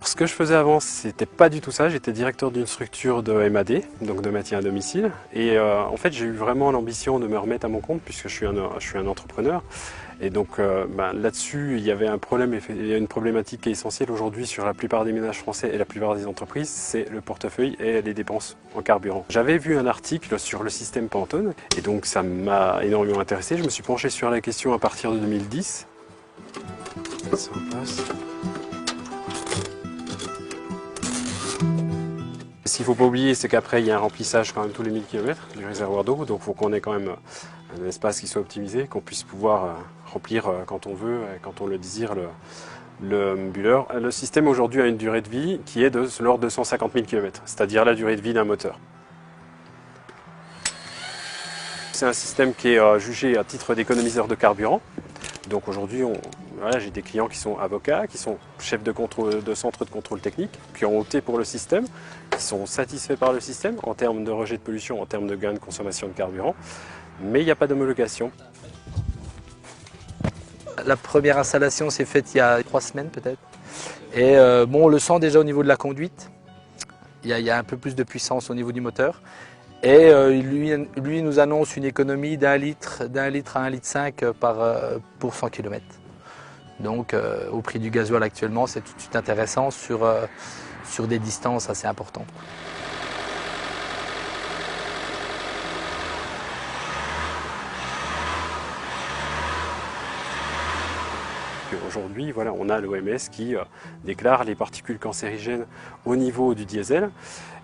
ce que je faisais avant, c'était pas du tout ça. J'étais directeur d'une structure de MAD, donc de maintien à domicile. Et en fait, j'ai eu vraiment l'ambition de me remettre à mon compte puisque je suis un entrepreneur. Et donc là-dessus, il y avait un problème, il y a une problématique qui est essentielle aujourd'hui sur la plupart des ménages français et la plupart des entreprises, c'est le portefeuille et les dépenses en carburant. J'avais vu un article sur le système Pantone et donc ça m'a énormément intéressé. Je me suis penché sur la question à partir de 2010. Ça passe. Ce qu'il ne faut pas oublier, c'est qu'après, il y a un remplissage quand même tous les 1000 km du réservoir d'eau. Donc il faut qu'on ait quand même un espace qui soit optimisé, qu'on puisse pouvoir remplir quand on veut, quand on le désire, le bulleur. Le système aujourd'hui a une durée de vie qui est de l'ordre de 150 000 km, c'est-à-dire la durée de vie d'un moteur. C'est un système qui est jugé à titre d'économiseur de carburant. Donc aujourd'hui, voilà, j'ai des clients qui sont avocats, qui sont chefs de centre de contrôle technique, qui ont opté pour le système, qui sont satisfaits par le système en termes de rejet de pollution, en termes de gain de consommation de carburant, mais il n'y a pas d'homologation. La première installation s'est faite il y a 3 semaines peut-être. Et bon, on le sent déjà au niveau de la conduite. Il y a un peu plus de puissance au niveau du moteur. Et lui nous annonce une économie d'un litre à 1,5 litre pour 100 km. Donc au prix du gasoil actuellement, c'est tout de suite intéressant sur des distances assez importantes. Aujourd'hui, voilà, on a l'OMS qui déclare les particules cancérigènes au niveau du diesel.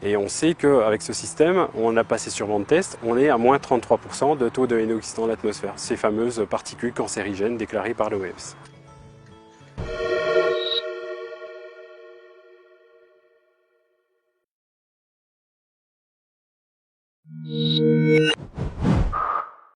Et on sait qu'avec ce système, on a passé sur vent de test, on est à moins 33% de taux de NOx dans l'atmosphère. Ces fameuses particules cancérigènes déclarées par l'OMS.